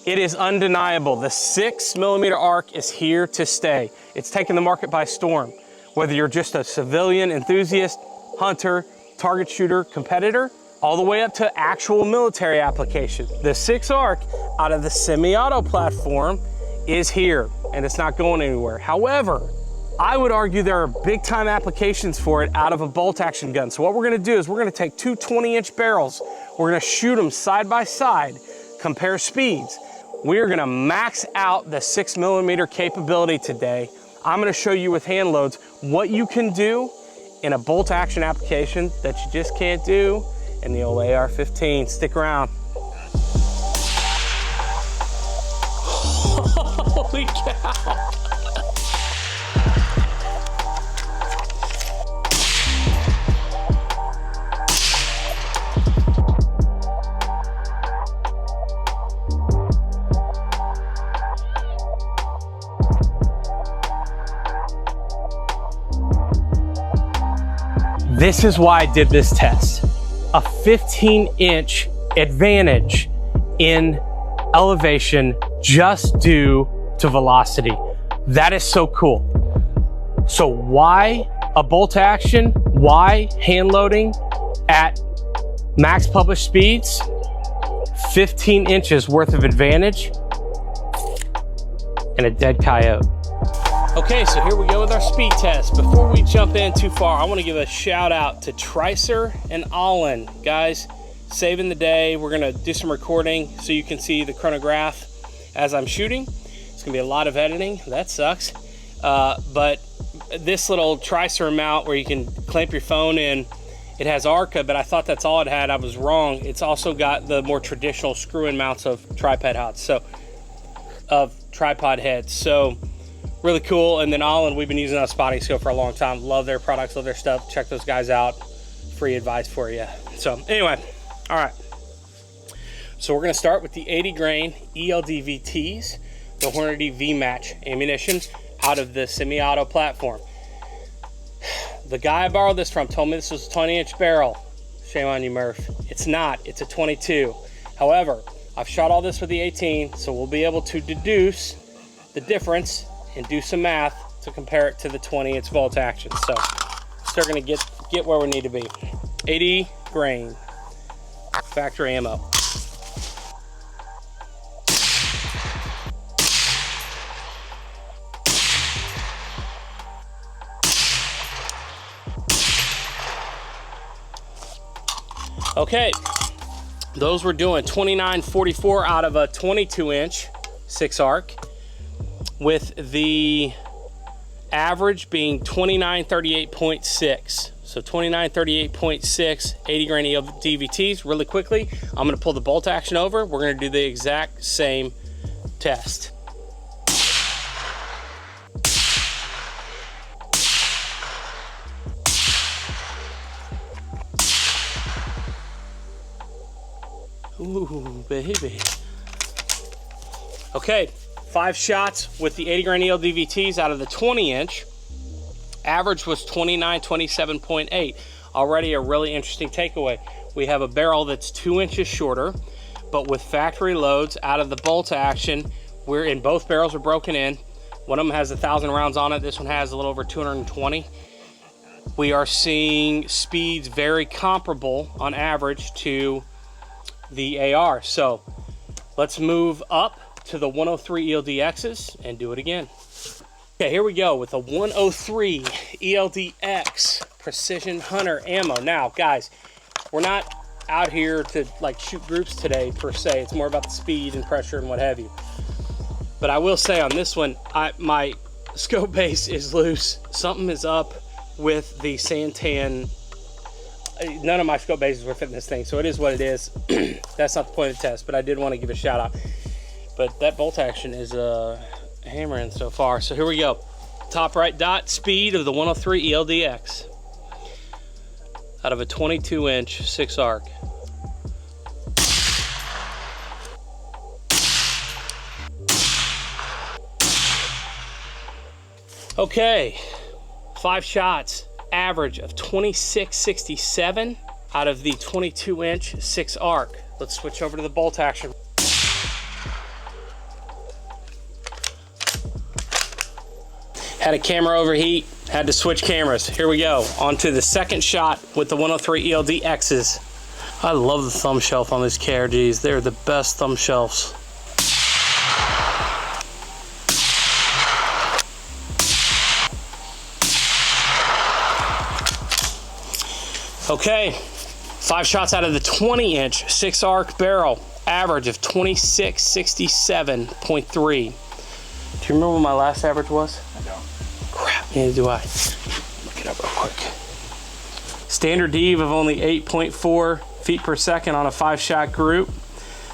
It is undeniable. The 6mm arc is here to stay. It's taken the market by storm. Whether you're just a civilian enthusiast, hunter, target shooter, competitor, all the way up to actual military application. The 6 arc out of the semi-auto platform is here and it's not going anywhere. However, I would argue there are big time applications for it out of a bolt action gun. So what we're gonna do is we're gonna take two 20-inch barrels, we're gonna shoot them side by side, compare speeds. We are gonna max out the 6mm capability today. I'm gonna show you with hand loads what you can do in a bolt action application that you just can't do in the old AR-15. Stick around. Holy cow. This is why I did this test. A 15-inch advantage in elevation just due to velocity. That is so cool. So why a bolt action? Why hand loading at max published speeds? 15 inches worth of advantage and a dead coyote. Okay, so here we go with our speed test. Before we jump in too far, I want to give a shout out to Tricer and Olin. Guys, saving the day. We're gonna do some recording so you can see the chronograph as I'm shooting. It's gonna be a lot of editing, that sucks. But this little Tricer mount where you can clamp your phone in, it has ARCA, but I thought that's all it had. I was wrong. It's also got the more traditional screw-in mounts of tripod heads. So really cool. And then Olin, we've been using a spotting scope for a long time. Love their products, love their stuff. Check those guys out. Free advice for you. So anyway, all right. So we're gonna start with the 80 grain ELDVTs, the Hornady V-Match ammunition out of the semi-auto platform. The guy I borrowed this from told me this was a 20-inch barrel. Shame on you, Murph. It's not, it's a 22. However, I've shot all this with the 18, so we'll be able to deduce the difference and do some math to compare it to the 20-inch bolt action. So still gonna get where we need to be. 80 grain factory ammo. Okay, those were doing 29.44 out of a 22-inch 6 arc, with the average being 2938.6. So 2938.6, 80 grain DVTs. Really quickly, I'm gonna pull the bolt action over. We're gonna do the exact same test. Ooh, baby. Okay. 5 shots with the 80 grain ELDVTs out of the 20-inch. Average was 2927.8. Already a really interesting takeaway. We have a barrel that's 2 inches shorter, but with factory loads out of the bolt action, both barrels are broken in. One of them has 1,000 rounds on it. This one has a little over 220. We are seeing speeds very comparable on average to the AR. So let's move up to the 103 ELDx's and do it again. Okay, here we go with a 103 ELDx Precision Hunter ammo. Now, guys, we're not out here to like shoot groups today per se. It's more about the speed and pressure and what have you. But I will say on this one, my scope base is loose. Something is up with the Santan. None of my scope bases were fitting this thing, so it is what it is. That's not the point of the test, but I did want to give a shout out. But that bolt action is hammering so far. So here we go. Top right dot, speed of the 103 ELDx out of a 22-inch 6 arc. Okay, 5 shots, average of 2667 out of the 22-inch 6 arc. Let's switch over to the bolt action. had a camera overheat, had to switch cameras. Here we go, on to the second shot with the 103 ELDx's. I love the thumb shelf on these KRGs. They're the best thumb shelves. Okay, 5 shots out of the 20-inch 6 arc barrel, average of 2667.3. Do you remember what my last average was? I don't. Crap, neither do I. Look it up real quick. Standard deeve of only 8.4 feet per second on a 5-shot group.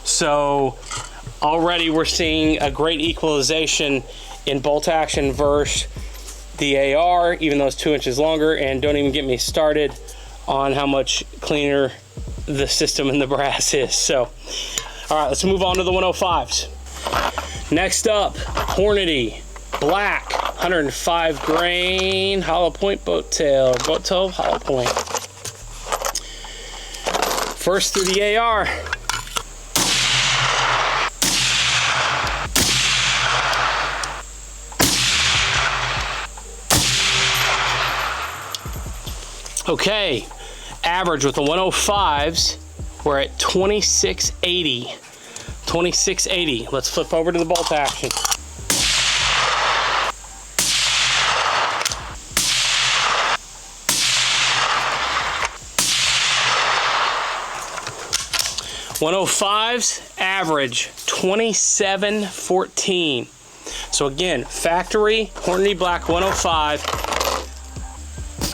So already we're seeing a great equalization in bolt action versus the AR, even though it's 2 inches longer. And don't even get me started on how much cleaner the system in the brass is. So, all right, let's move on to the 105s. Next up, Hornady Black 105 grain hollow point boat tail hollow point. First through the AR. Okay, average with the 105s, we're at 2680. 2680. Let's flip over to the bolt action. .105s average 2714. So again, factory Hornady Black 105.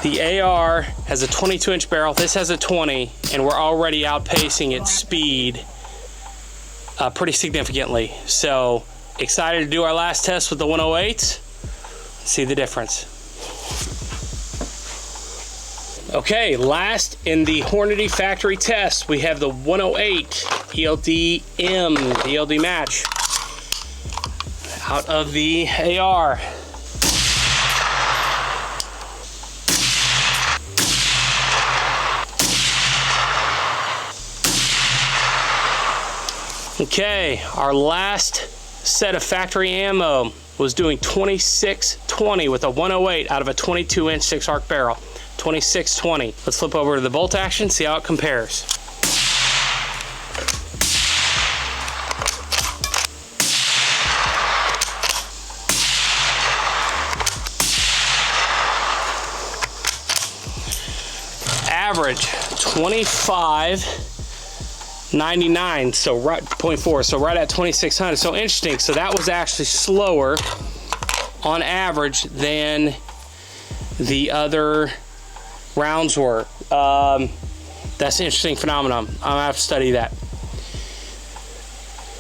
The AR has a 22-inch barrel. This has a 20, and we're already outpacing its speed pretty significantly. So excited to do our last test with the 108s. See the difference. Okay, last in the Hornady factory test, we have the 108 ELDm, the ELD match, out of the AR. Okay, our last set of factory ammo was doing 2620 with a 108 out of a 22-inch 6 arc barrel. 2620. Let's flip over to the bolt action, see how it compares. Average 25.99, so right 0.4, so right at 2600. So interesting. So that was actually slower on average than the other rounds were. That's an interesting phenomenon. I'm gonna have to study that.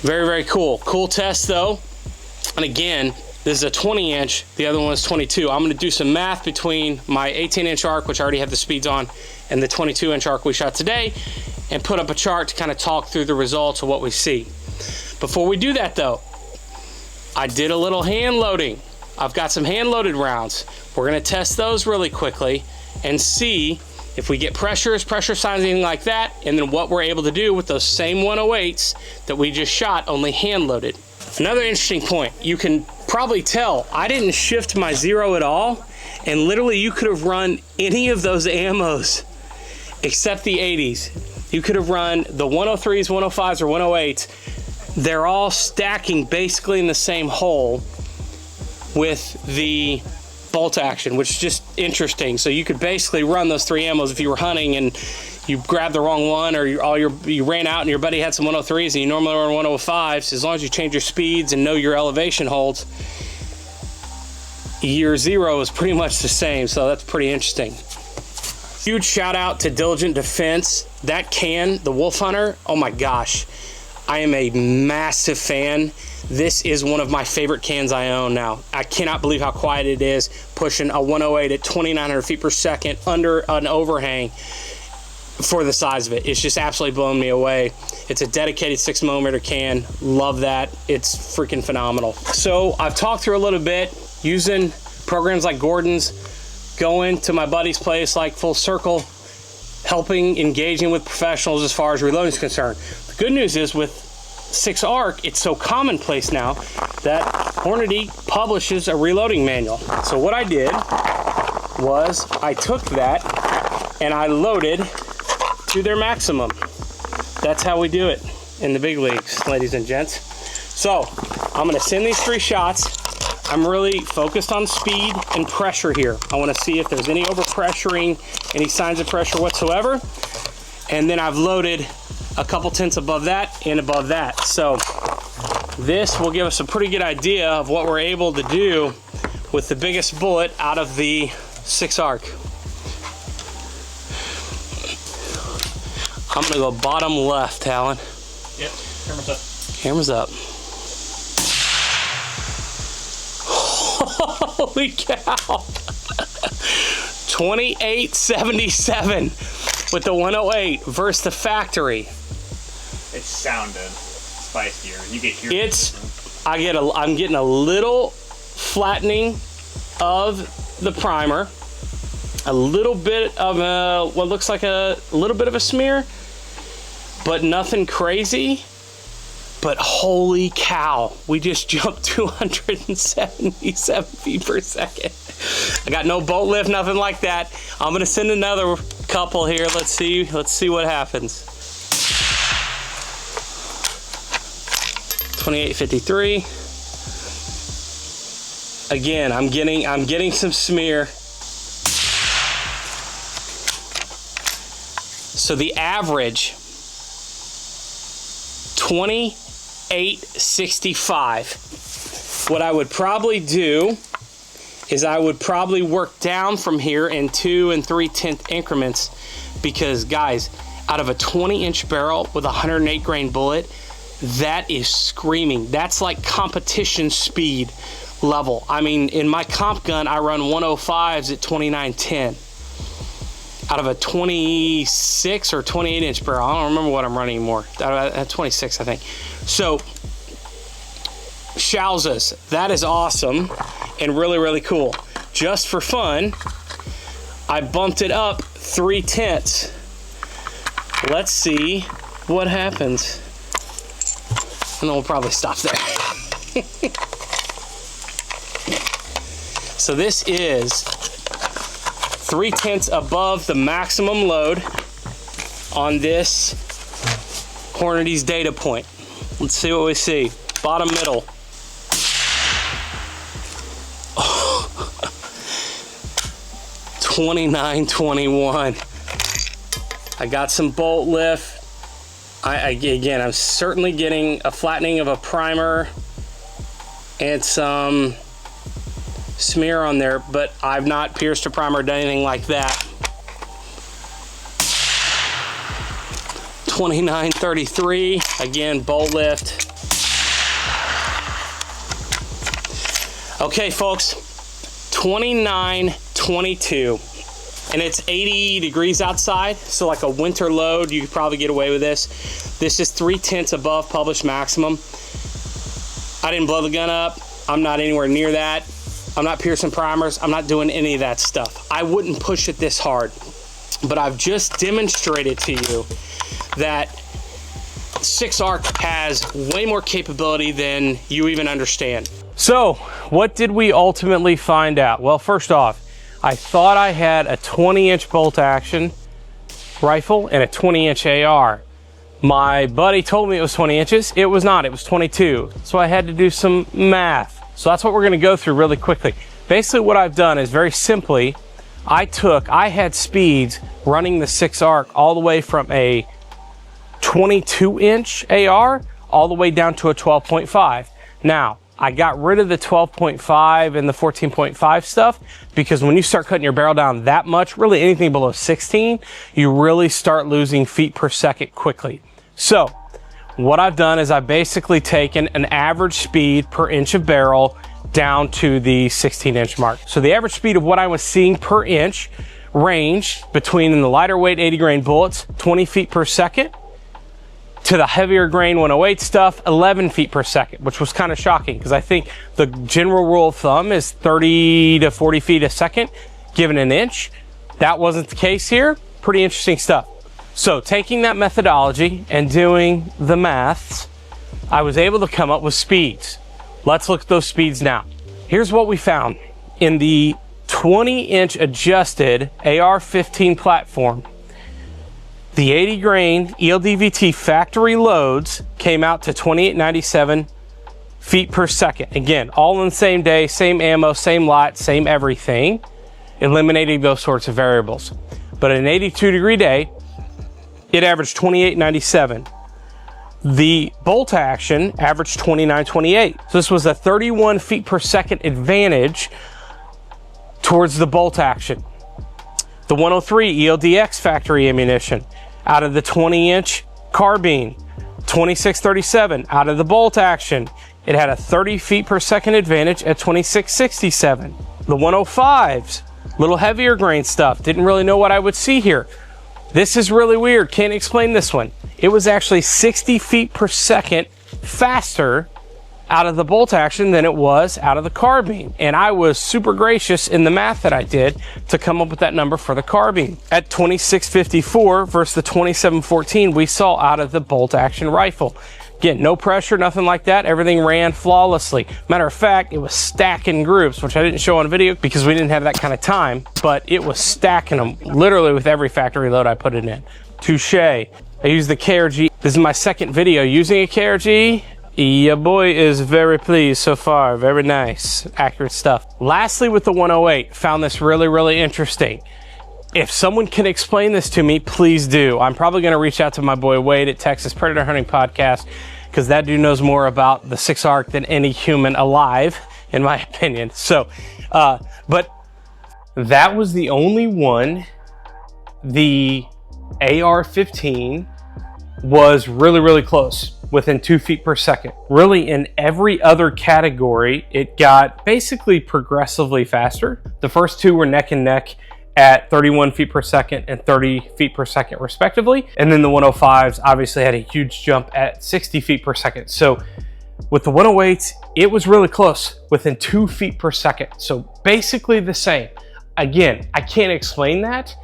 Very, very cool. Cool test though. And again, this is a 20-inch, the other one is 22. I'm gonna do some math between my 18-inch arc, which I already have the speeds on, and the 22-inch arc we shot today, and put up a chart to kind of talk through the results of what we see. Before we do that though, I did a little hand loading. I've got some hand loaded rounds. We're gonna test those really quickly and see if we get pressure signs, anything like that, and then what we're able to do with those same 108s that we just shot, only hand loaded. Another interesting point, you can probably tell I didn't shift my zero at all, and literally you could have run any of those ammos except the 80s. You could have run the 103s, 105s, or 108s. They're all stacking basically in the same hole with the bolt action, which is just interesting. So you could basically run those 3 ammos if you were hunting and you grabbed the wrong one, or you ran out and your buddy had some 103s and you normally run 105s. As long as you change your speeds and know your elevation holds, your zero is pretty much the same. So that's pretty interesting. Huge shout out to Diligent Defense. That can, the Wolf Hunter, oh my gosh, I am a massive fan. This is one of my favorite cans I own now. I cannot believe how quiet it is, pushing a 108 at 2,900 feet per second under an overhang for the size of it. It's just absolutely blown me away. It's a dedicated 6mm can. Love that. It's freaking phenomenal. So I've talked through a little bit using programs like Gordon's, going to my buddy's place like Full Circle, helping, engaging with professionals as far as reloading is concerned. The good news is with 6 ARC, it's so commonplace now that Hornady publishes a reloading manual. So what I did was I took that and I loaded to their maximum. That's how we do it in the big leagues, ladies and gents. So I'm gonna send these 3 shots. I'm really focused on speed and pressure here. I wanna see if there's any overpressuring, any signs of pressure whatsoever. And then I've loaded a couple tenths above that and above that. So this will give us a pretty good idea of what we're able to do with the biggest bullet out of the 6 ARC. I'm gonna go bottom left, Alan. Yep, camera's up. Camera's up. Holy cow. 2877 with the 108 versus the factory. It sounded spicier. You get here. I'm getting a little flattening of the primer, a little bit of what looks like a little bit of a smear, but nothing crazy. But holy cow, we just jumped 277 feet per second. I got no bolt lift, nothing like that. I'm gonna send another couple here. Let's see what happens. 2853. Again, I'm getting some smear. So the average 2865. What I would probably do is I would probably work down from here in 2 3/10 increments, because guys, out of a 20-inch barrel with a 108 grain bullet, that is screaming. That's like competition speed level. I mean, in my comp gun, I run 105s at 2910. Out of a 26 or 28-inch barrel. I don't remember what I'm running anymore. At 26, I think. So, Showzas, that is awesome and really, really cool. Just for fun, I bumped it up 3/10. Let's see what happens. And then we'll probably stop there. So this is 3/10 above the maximum load on this Hornady's data point. Let's see what we see. Bottom middle. 2921. I got some bolt lift. Again, I'm certainly getting a flattening of a primer and some smear on there, but I've not pierced a primer or done anything like that. 2933, again, bolt lift. Okay, folks, 2922. And it's 80 degrees outside, so like a winter load, you could probably get away with this. This is 3/10 above published maximum. I didn't blow the gun up. I'm not anywhere near that. I'm not piercing primers. I'm not doing any of that stuff. I wouldn't push it this hard, but I've just demonstrated to you that 6 ARC has way more capability than you even understand. So, what did we ultimately find out? Well, first off, I thought I had a 20-inch bolt action rifle and a 20-inch AR. My buddy told me it was 20 inches. It was not, it was 22. So I had to do some math. So that's what we're gonna go through really quickly. Basically what I've done is very simply, I had speeds running the 6 ARC all the way from a 22-inch AR all the way down to a 12.5. Now, I got rid of the 12.5 and the 14.5 stuff because when you start cutting your barrel down that much, really anything below 16, you really start losing feet per second quickly. So what I've done is I've basically taken an average speed per inch of barrel down to the 16-inch mark. So the average speed of what I was seeing per inch ranged between in the lighter weight 80 grain bullets, 20 feet per second, to the heavier grain 108 stuff, 11 feet per second, which was kind of shocking because I think the general rule of thumb is 30 to 40 feet a second, given an inch. That wasn't the case here. Pretty interesting stuff. So taking that methodology and doing the maths, I was able to come up with speeds. Let's look at those speeds now. Here's what we found. In the 20-inch adjusted AR-15 platform, the 80 grain ELDVT factory loads came out to 2897 feet per second. Again, all in the same day, same ammo, same lot, same everything, eliminating those sorts of variables. But an 82-degree day, it averaged 2897. The bolt action averaged 2928. So this was a 31 feet per second advantage towards the bolt action. The 103 ELDx factory ammunition out of the 20-inch carbine, 2637 out of the bolt action. It had a 30 feet per second advantage at 2667. The 105s, little heavier grain stuff, didn't really know what I would see here. This is really weird, can't explain this one. It was actually 60 feet per second faster out of the bolt action than it was out of the carbine. And I was super gracious in the math that I did to come up with that number for the carbine. At 2654 versus the 2714 we saw out of the bolt action rifle. Again, no pressure, nothing like that. Everything ran flawlessly. Matter of fact, it was stacking groups, which I didn't show on video because we didn't have that kind of time, but it was stacking them literally with every factory load I put it in. Touche. I used the KRG. This is my second video using a KRG. Your boy is very pleased so far. Very nice, accurate stuff. Lastly, with the 108, found this really interesting. If someone can explain this to me, please do. I'm probably going to reach out to my boy Wade at Texas Predator Hunting Podcast, because that dude knows more about the 6-ARC than any human alive, in my opinion. So, but that was the only one. The AR-15 was really close, within 2 feet per second. Really, in every other category, it got basically progressively faster. The first two were neck and neck at 31 feet per second and 30 feet per second respectively. And then the 105s obviously had a huge jump at 60 feet per second. So with the 108s, it was really close, within 2 feet per second. So basically the same. Again, I can't explain that.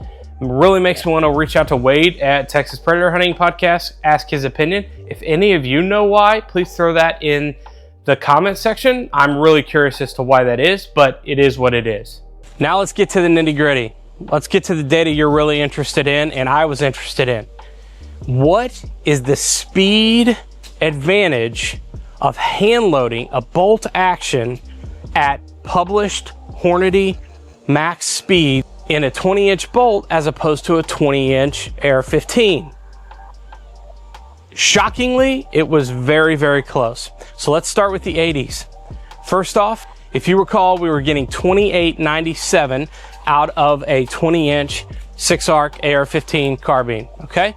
It really makes me want to reach out to Wade at Texas Predator Hunting Podcast, ask his opinion. If any of you know why, please throw that in the comment section. I'm really curious as to why that is, but it is what it is. Now let's get to the nitty gritty. Let's get to the data you're really interested in and I was interested in. What is the speed advantage of hand loading a bolt action at published Hornady max speed in a 20-inch bolt as opposed to a 20-inch AR-15? Shockingly, it was very close. So let's start with the 80s. First off, if you recall, we were getting 2897 out of a 20-inch 6-ARC AR-15 carbine, okay?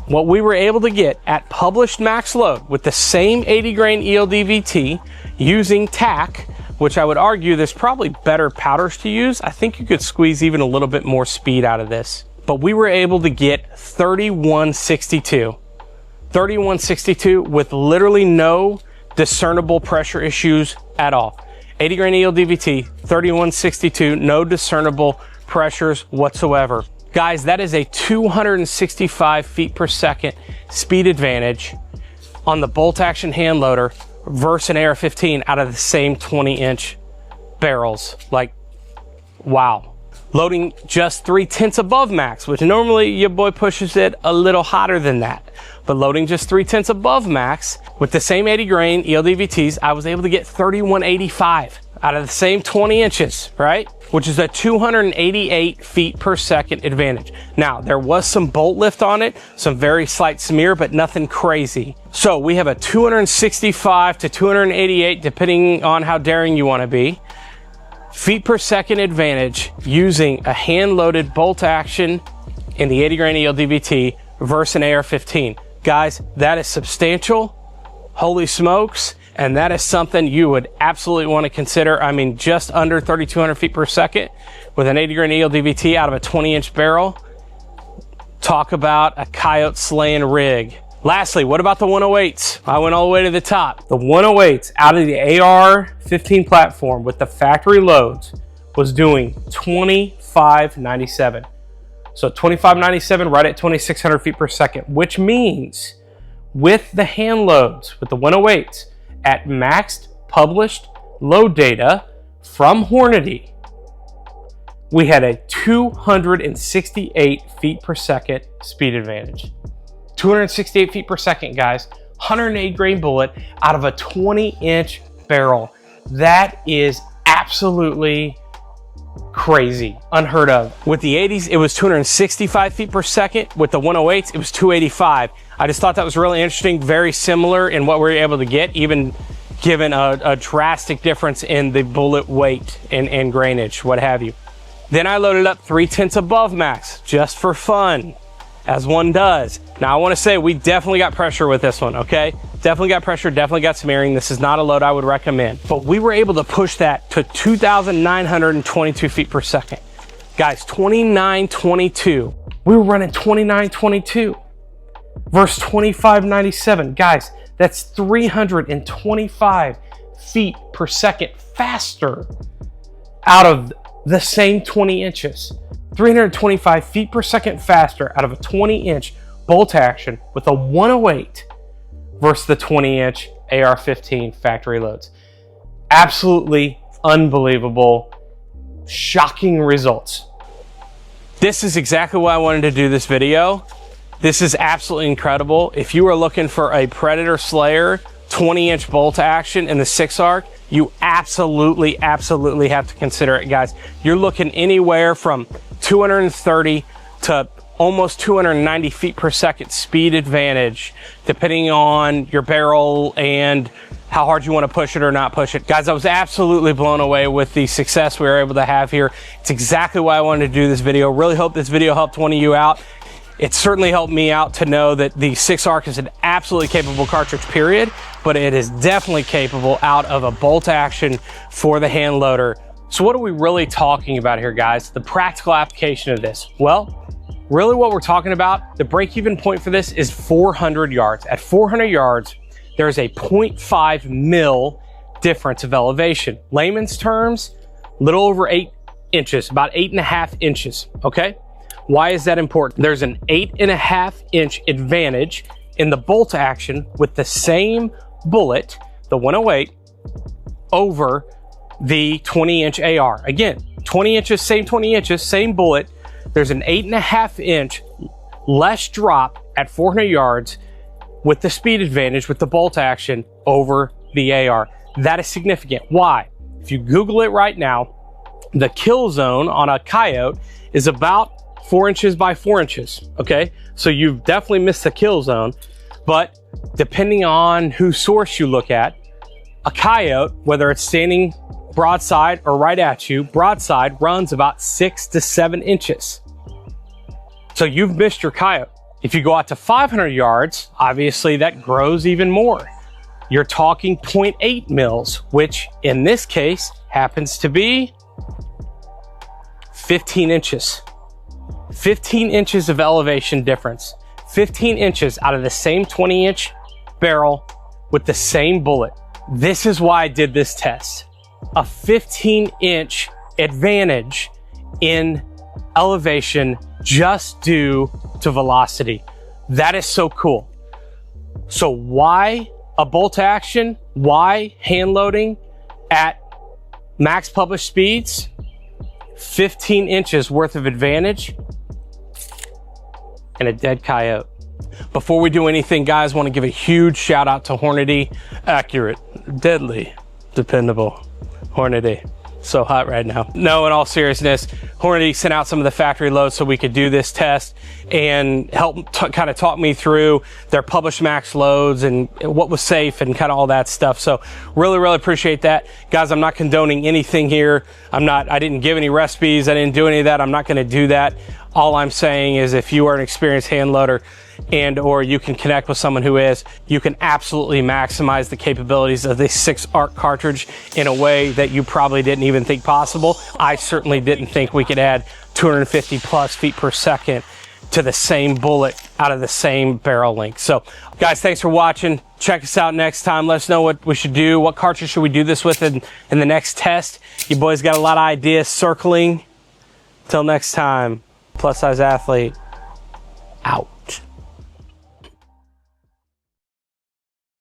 What we were able to get at published max load with the same 80 grain ELDVT using TAC, which I would argue there's probably better powders to use. I think you could squeeze even a little bit more speed out of this. But we were able to get 3162. 3162 with literally no discernible pressure issues at all. 80 grain ELDVT, 3162, no discernible pressures whatsoever. Guys, that is a 265 feet per second speed advantage on the bolt action hand loader versus an AR-15 out of the same 20-inch barrels. Like, wow. Loading just 3/10 above max, which normally your boy pushes it a little hotter than that. But loading just 3/10 above max with the same 80 grain ELDVTs, I was able to get 3185 out of the same 20 inches, right? Which is a 288 feet per second advantage. Now, there was some bolt lift on it, some very slight smear, but nothing crazy. So we have a 265 to 288, depending on how daring you want to be, feet per second advantage using a hand-loaded bolt action in the 80 grain ELDVT versus an AR-15. Guys, that is substantial. Holy smokes. And that is something you would absolutely want to consider. I mean, just under 3,200 feet per second with an 80 grain ELDVT out of a 20-inch barrel. Talk about a coyote slaying rig. Lastly, what about the 108s? I went all the way to the top. The 108s out of the AR-15 platform with the factory loads was doing 2597. So 2597 right at 2,600 feet per second, which means with the hand loads, with the 108s, at maxed published load data from Hornady, we had a 268 feet per second speed advantage. 268 feet per second, guys. 108 grain bullet out of a 20-inch barrel. That is absolutely crazy, unheard of. With the 80s, it was 265 feet per second. With the 108s, it was 285. I just thought that was really interesting, very similar in what we were able to get, even given a drastic difference in the bullet weight and grainage, what have you. Then I loaded up 3/10 above max, just for fun, as one does. Now I want to say we definitely got pressure with this one, okay? Definitely got pressure, definitely got some airing. This is not a load I would recommend, but we were able to push that to 2,922 feet per second. Guys, 2922. We were running 2922 versus 2597. Guys, that's 325 feet per second faster out of the same 20 inches. 325 feet per second faster out of a 20-inch bolt action with a 108 versus the 20-inch AR-15 factory loads. Absolutely unbelievable, shocking results. This is exactly why I wanted to do this video. This is absolutely incredible. If you are looking for a Predator Slayer 20-inch bolt action in the 6-arc, you absolutely have to consider it, guys. You're looking anywhere from 230 to almost 290 feet per second speed advantage, depending on your barrel and how hard you want to push it or not push it. Guys, I was absolutely blown away with the success we were able to have here. It's exactly why I wanted to do this video. Really hope this video helped one of you out. It certainly helped me out to know that the 6-arc is an absolutely capable cartridge, period, but it is definitely capable out of a bolt action for the hand loader. So what are we really talking about here, guys? The practical application of this. Well, really what we're talking about, the break-even point for this is 400 yards. At 400 yards, there's a 0.5 mil difference of elevation. Layman's terms, little over 8 inches, about 8.5 inches, okay? Why is that important? There's an 8.5 inch advantage in the bolt action with the same bullet, the 108, over the 20-inch AR. Again, 20 inches, same 20 inches, same bullet. There's an 8.5 inch less drop at 400 yards with the speed advantage with the bolt action over the AR. That is significant. Why? If you Google it right now, the kill zone on a coyote is about 4 inches by 4 inches, okay? So you've definitely missed the kill zone, but depending on whose source you look at, a coyote, whether it's standing broadside or right at you, broadside runs about 6 to 7 inches. So you've missed your coyote. If you go out to 500 yards, obviously that grows even more. You're talking 0.8 mils, which in this case happens to be 15 inches. 15 inches of elevation difference. 15 inches out of the same 20-inch barrel with the same bullet. This is why I did this test. A 15-inch advantage in elevation just due to velocity. That is so cool. So why a bolt action? Why hand loading at max published speeds? 15 inches worth of advantage and a dead coyote. Before we do anything, guys, I want to give a huge shout out to Hornady. Accurate, deadly, dependable. Hornady. So hot right now. No, in all seriousness, Hornady sent out some of the factory loads so we could do this test and help kind of talk me through their published max loads and what was safe and kind of all that stuff. So really appreciate that. Guys, I'm not condoning anything here. I didn't give any recipes. I didn't do any of that. I'm not going to do that. All I'm saying is if you are an experienced hand loader and or you can connect with someone who is, you can absolutely maximize the capabilities of this 6-arc cartridge in a way that you probably didn't even think possible. I certainly didn't think we could add 250 plus feet per second to the same bullet out of the same barrel length. So guys, thanks for watching. Check us out next time. Let us know what we should do. What cartridge should we do this with in the next test? You boys got a lot of ideas circling. Till next time, Plus Size Athlete out.